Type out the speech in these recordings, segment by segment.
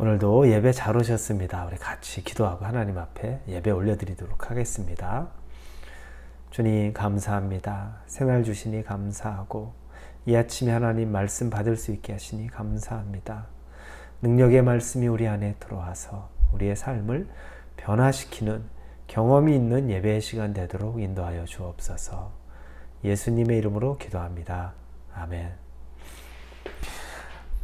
오늘도 예배 잘 오셨습니다. 우리 같이 기도하고 하나님 앞에 예배 올려드리도록 하겠습니다. 주님 감사합니다. 새날 주시니 감사하고 이 아침에 하나님 말씀 받을 수 있게 하시니 감사합니다. 능력의 말씀이 우리 안에 들어와서 우리의 삶을 변화시키는 경험이 있는 예배의 시간 되도록 인도하여 주옵소서. 예수님의 이름으로 기도합니다. 아멘.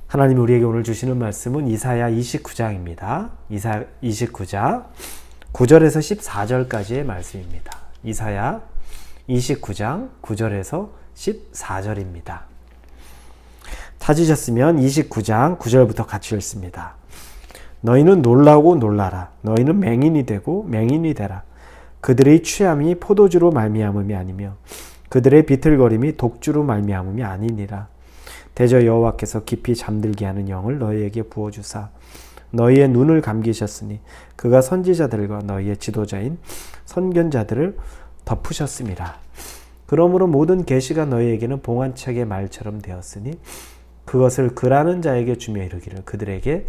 하나님 우리에게 오늘 주시는 말씀은 이사야 29장입니다. 이사야 29장 9절에서 14절까지의 말씀입니다. 이사야 29장 9절에서 14절입니다. 찾으셨으면 29장 9절부터 같이 읽습니다. 너희는 놀라고 놀라라. 너희는 맹인이 되고 맹인이 되라. 그들의 취함이 포도주로 말미암음이 아니며 그들의 비틀거림이 독주로 말미암음이 아니니라. 대저 여호와께서 깊이 잠들게 하는 영을 너희에게 부어주사 너희의 눈을 감기셨으니 그가 선지자들과 너희의 지도자인 선견자들을 덮으셨음이라. 그러므로 모든 계시가 너희에게는 봉안책의 말처럼 되었으니 그것을 글하는 자에게 주며 이르기를 그들에게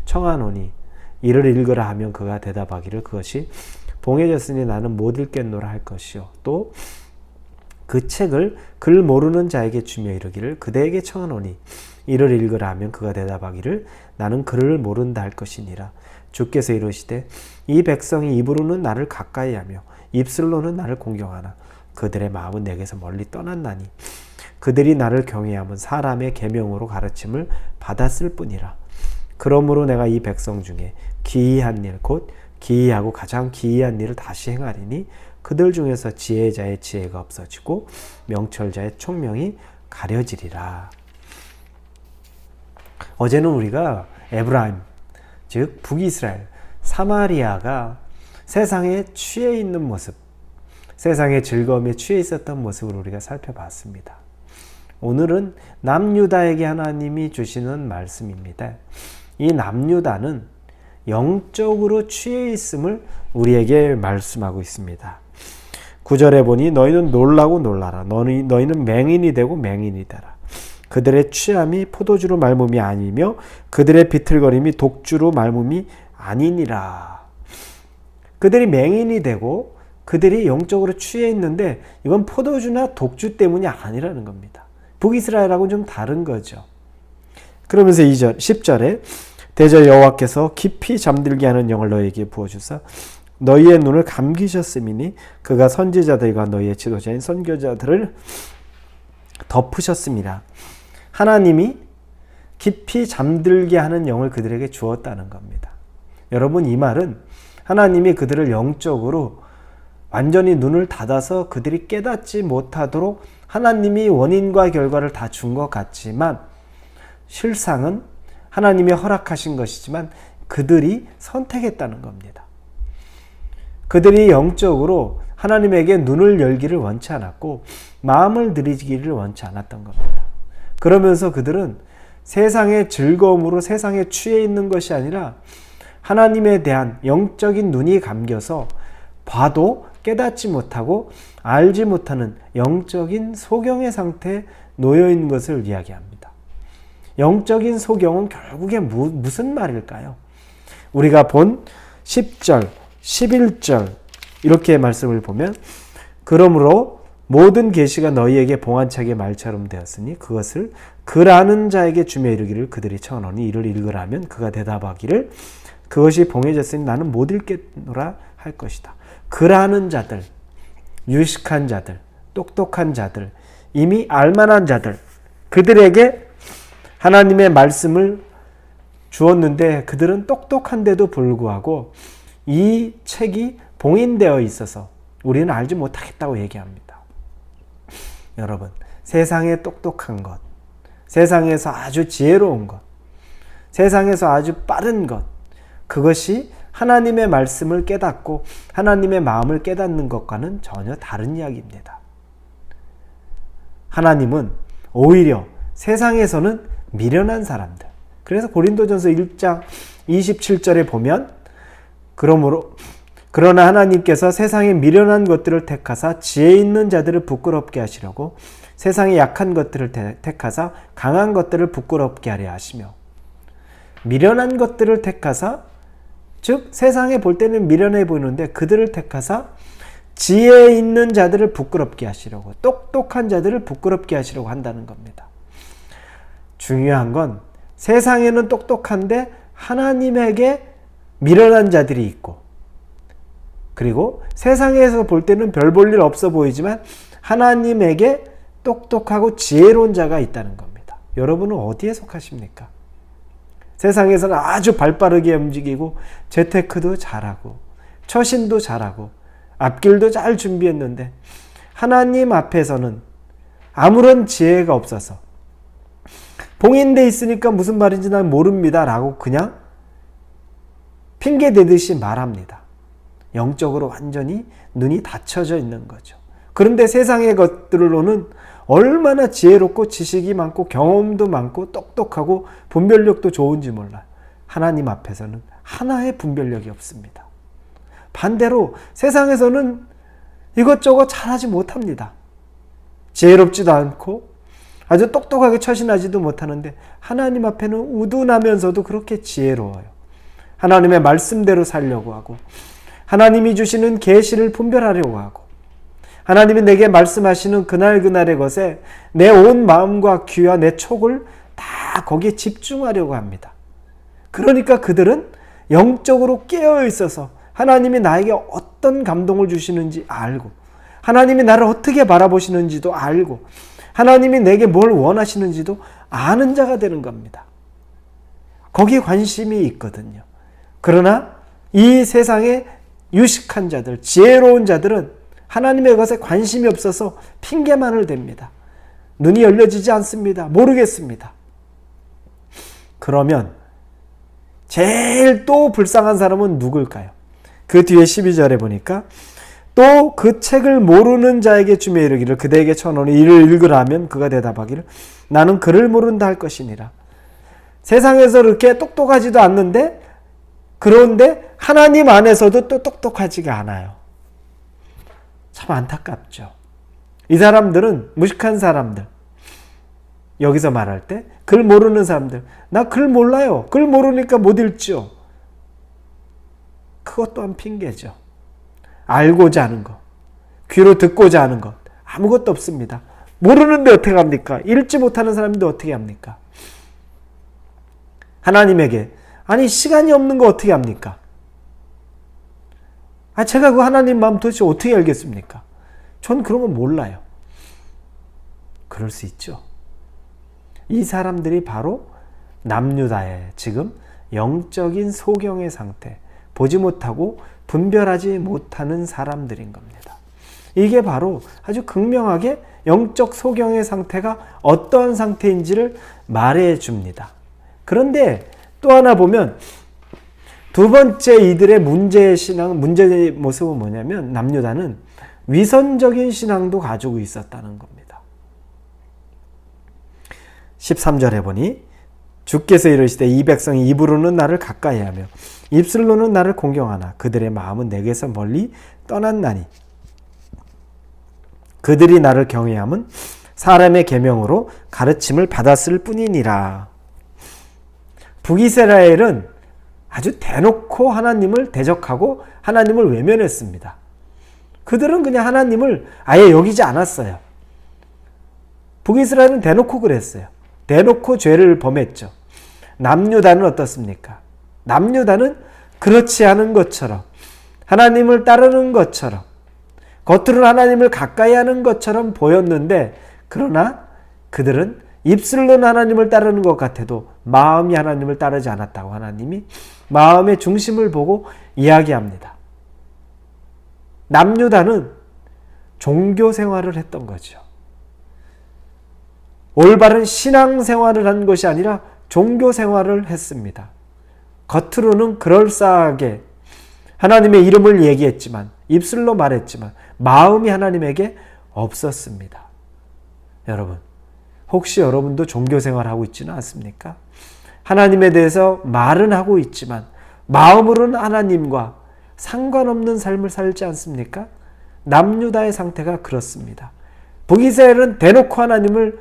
청하노니 이를 읽으라 하면 그가 대답하기를 그것이 봉해졌으니 나는 못 읽겠노라 할 것이요 또 그 책을 글 모르는 자에게 주며 이르기를 그대에게 청하노니 이를 읽으라 하면 그가 대답하기를 나는 글을 모른다 할 것이니라. 주께서 이르시되 이 백성이 입으로는 나를 가까이하며 입술로는 나를 공경하나 그들의 마음은 내게서 멀리 떠났나니 그들이 나를 경외함은 사람의 계명으로 가르침을 받았을 뿐이라. 그러므로 내가 이 백성 중에 기이한 일 곧 기이하고 가장 기이한 일을 다시 행하리니 그들 중에서 지혜자의 지혜가 없어지고 명철자의 총명이 가려지리라. 어제는 우리가 에브라임, 즉 북이스라엘, 사마리아가 세상에 취해 있는 모습, 세상의 즐거움에 취해 있었던 모습을 우리가 살펴봤습니다. 오늘은 남유다에게 하나님이 주시는 말씀입니다. 이 남유다는 영적으로 취해 있음을 우리에게 말씀하고 있습니다. 9절에 보니 너희는 놀라고 놀라라. 너희는 맹인이 되고 맹인이 되라. 그들의 취함이 포도주로 말음이 아니며 그들의 비틀거림이 독주로 말음이 아니니라. 그들이 맹인이 되고 그들이 영적으로 취해 있는데 이건 포도주나 독주 때문이 아니라는 겁니다. 북이스라엘하고는 좀 다른 거죠. 그러면서 10절에 대저 여호와께서 깊이 잠들게 하는 영을 너희에게 부어주사 너희의 눈을 감기셨음이니 그가 선지자들과 너희의 지도자인 선교자들을 덮으셨습니다. 하나님이 깊이 잠들게 하는 영을 그들에게 주었다는 겁니다. 여러분 이 말은 하나님이 그들을 영적으로 완전히 눈을 닫아서 그들이 깨닫지 못하도록 하나님이 원인과 결과를 다 준 것 같지만 실상은 하나님이 허락하신 것이지만 그들이 선택했다는 겁니다. 그들이 영적으로 하나님에게 눈을 열기를 원치 않았고 마음을 들이기를 원치 않았던 겁니다. 그러면서 그들은 세상의 즐거움으로 세상에 취해 있는 것이 아니라 하나님에 대한 영적인 눈이 감겨서 봐도 깨닫지 못하고 알지 못하는 영적인 소경의 상태에 놓여 있는 것을 이야기합니다. 영적인 소경은 결국에 무슨 말일까요? 우리가 본 10절, 11절 이렇게 말씀을 보면 그러므로 모든 계시가 너희에게 봉안책의 말처럼 되었으니 그것을 글하는 자에게 주며 이르기를 그들이 청하노니 이를 읽으라 하면 그가 대답하기를 그것이 봉해졌으니 나는 못 읽겠노라 할 것이다. 글하는 자들, 유식한 자들, 똑똑한 자들, 이미 알만한 자들 그들에게 하나님의 말씀을 주었는데 그들은 똑똑한데도 불구하고 이 책이 봉인되어 있어서 우리는 알지 못하겠다고 얘기합니다. 여러분, 세상에 똑똑한 것, 세상에서 아주 지혜로운 것, 세상에서 아주 빠른 것, 그것이 하나님의 말씀을 깨닫고 하나님의 마음을 깨닫는 것과는 전혀 다른 이야기입니다. 하나님은 오히려 세상에서는 미련한 사람들, 그래서 고린도전서 1장 27절에 보면 그러나 하나님께서 세상의 미련한 것들을 택하사 지혜 있는 자들을 부끄럽게 하시려고 세상의 약한 것들을 택하사 강한 것들을 부끄럽게 하려 하시며 미련한 것들을 택하사, 즉 세상에 볼 때는 미련해 보이는데 그들을 택하사 지혜 있는 자들을 부끄럽게 하시려고, 똑똑한 자들을 부끄럽게 하시려고 한다는 겁니다. 중요한 건 세상에는 똑똑한데 하나님에게 미련한 자들이 있고, 그리고 세상에서 볼 때는 별 볼 일 없어 보이지만 하나님에게 똑똑하고 지혜로운 자가 있다는 겁니다. 여러분은 어디에 속하십니까? 세상에서는 아주 발빠르게 움직이고 재테크도 잘하고 처신도 잘하고 앞길도 잘 준비했는데 하나님 앞에서는 아무런 지혜가 없어서 봉인돼 있으니까 무슨 말인지 난 모릅니다 라고 그냥 핑계대듯이 말합니다. 영적으로 완전히 눈이 닫혀져 있는 거죠. 그런데 세상의 것들로는 얼마나 지혜롭고 지식이 많고 경험도 많고 똑똑하고 분별력도 좋은지 몰라요. 하나님 앞에서는 하나의 분별력이 없습니다. 반대로 세상에서는 이것저것 잘하지 못합니다. 지혜롭지도 않고 아주 똑똑하게 처신하지도 못하는데 하나님 앞에는 우둔하면서도 그렇게 지혜로워요. 하나님의 말씀대로 살려고 하고 하나님이 주시는 계시를 분별하려고 하고 하나님이 내게 말씀하시는 그날그날의 것에 내 온 마음과 귀와 내 촉을 다 거기에 집중하려고 합니다. 그러니까 그들은 영적으로 깨어 있어서 하나님이 나에게 어떤 감동을 주시는지 알고 하나님이 나를 어떻게 바라보시는지도 알고 하나님이 내게 뭘 원하시는지도 아는 자가 되는 겁니다. 거기에 관심이 있거든요. 그러나 이 세상에 유식한 자들, 지혜로운 자들은 하나님의 것에 관심이 없어서 핑계만을 댑니다. 눈이 열려지지 않습니다. 모르겠습니다. 그러면 제일 또 불쌍한 사람은 누굴까요? 그 뒤에 12절에 보니까 또 그 책을 모르는 자에게 주며 이르기를 그대에게 천원이 이를 읽으라 하면 그가 대답하기를 나는 글을 모른다 할 것이니라. 세상에서 그렇게 똑똑하지도 않는데 그런데 하나님 안에서도 또 똑똑하지가 않아요. 참 안타깝죠. 이 사람들은 무식한 사람들. 여기서 말할 때 글 모르는 사람들. 나 글 몰라요. 글 모르니까 못 읽죠. 그것 또한 핑계죠. 알고자 하는 것, 귀로 듣고자 하는 것 아무것도 없습니다. 모르는데 어떻게 합니까? 읽지 못하는 사람인데 어떻게 합니까? 하나님에게 아니 시간이 없는 거 어떻게 합니까? 제가 그 하나님 마음 도대체 어떻게 알겠습니까? 전 그런 거 몰라요. 그럴 수 있죠. 이 사람들이 바로 남유다의 지금 영적인 소경의 상태, 보지 못하고 분별하지 못하는 사람들인 겁니다. 이게 바로 아주 극명하게 영적 소경의 상태가 어떠한 상태인지를 말해 줍니다. 그런데 또 하나 보면 두 번째 이들의 문제의 모습은 뭐냐면 남유다는 위선적인 신앙도 가지고 있었다는 겁니다. 13절에 보니 주께서 이르시되 이 백성이 입으로는 나를 가까이하며 입술로는 나를 공경하나 그들의 마음은 내게서 멀리 떠났나니 그들이 나를 경외함은 사람의 계명으로 가르침을 받았을 뿐이니라. 북이스라엘은 아주 대놓고 하나님을 대적하고 하나님을 외면했습니다. 그들은 그냥 하나님을 아예 여기지 않았어요. 북이스라엘은 대놓고 그랬어요. 대놓고 죄를 범했죠. 남유다는 어떻습니까? 남유다는 그렇지 않은 것처럼 하나님을 따르는 것처럼 겉으로는 하나님을 가까이 하는 것처럼 보였는데 그러나 그들은 입술로는 하나님을 따르는 것 같아도 마음이 하나님을 따르지 않았다고 하나님이 마음의 중심을 보고 이야기합니다. 남유다는 종교 생활을 했던 거죠. 올바른 신앙 생활을 한 것이 아니라 종교 생활을 했습니다. 겉으로는 그럴싸하게 하나님의 이름을 얘기했지만 입술로 말했지만 마음이 하나님에게 없었습니다. 여러분, 혹시 여러분도 종교 생활하고 있지는 않습니까? 하나님에 대해서 말은 하고 있지만 마음으로는 하나님과 상관없는 삶을 살지 않습니까? 남유다의 상태가 그렇습니다. 북이스라엘은 대놓고 하나님을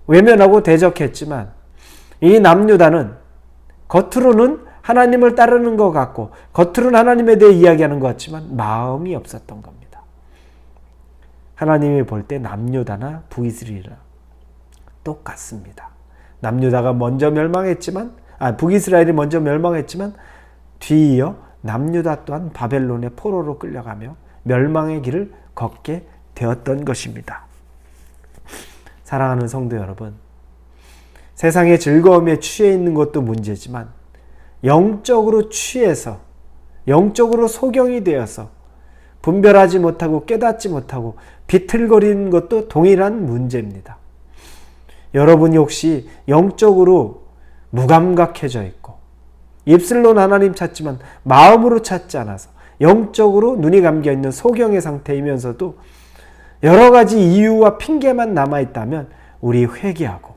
외면하고 대적했지만 이 남유다는 겉으로는 하나님을 따르는 것 같고 겉으로는 하나님에 대해 이야기하는 것 같지만 마음이 없었던 겁니다. 하나님이 볼 때 남유다나 북이스라엘이나 똑같습니다. 남유다가 먼저 북이스라엘이 먼저 멸망했지만 뒤이어 남유다 또한 바벨론의 포로로 끌려가며 멸망의 길을 걷게 되었던 것입니다. 사랑하는 성도 여러분, 세상의 즐거움에 취해 있는 것도 문제지만 영적으로 취해서 영적으로 소경이 되어서 분별하지 못하고 깨닫지 못하고 비틀거리는 것도 동일한 문제입니다. 여러분이 혹시 영적으로 무감각해져 있고 입술로는 하나님 찾지만 마음으로 찾지 않아서 영적으로 눈이 감겨있는 소경의 상태이면서도 여러 가지 이유와 핑계만 남아있다면 우리 회개하고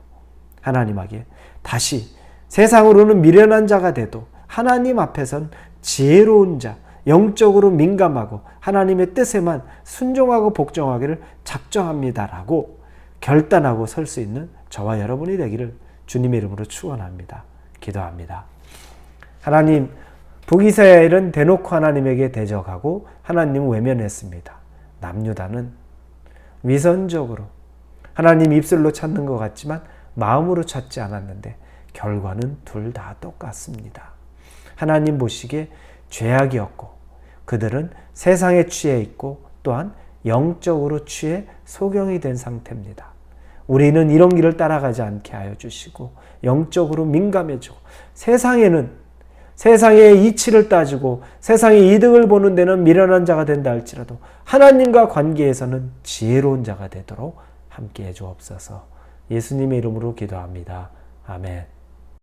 하나님에게 다시 세상으로는 미련한 자가 돼도 하나님 앞에선 지혜로운 자, 영적으로 민감하고 하나님의 뜻에만 순종하고 복종하기를 작정합니다라고 결단하고 설 수 있는 저와 여러분이 되기를 주님의 이름으로 축원합니다. 기도합니다. 하나님, 북이스라엘은 대놓고 하나님에게 대적하고 하나님을 외면했습니다. 남유다는 위선적으로 하나님 입술로 찾는 것 같지만 마음으로 찾지 않았는데 결과는 둘 다 똑같습니다. 하나님 보시기에 죄악이었고 그들은 세상에 취해 있고 또한 영적으로 취해 소경이 된 상태입니다. 우리는 이런 길을 따라가지 않게 하여 주시고 영적으로 민감해지고 세상의 이치를 따지고 세상의 이득을 보는 데는 미련한 자가 된다 할지라도 하나님과 관계에서는 지혜로운 자가 되도록 함께해 주옵소서. 예수님의 이름으로 기도합니다. 아멘.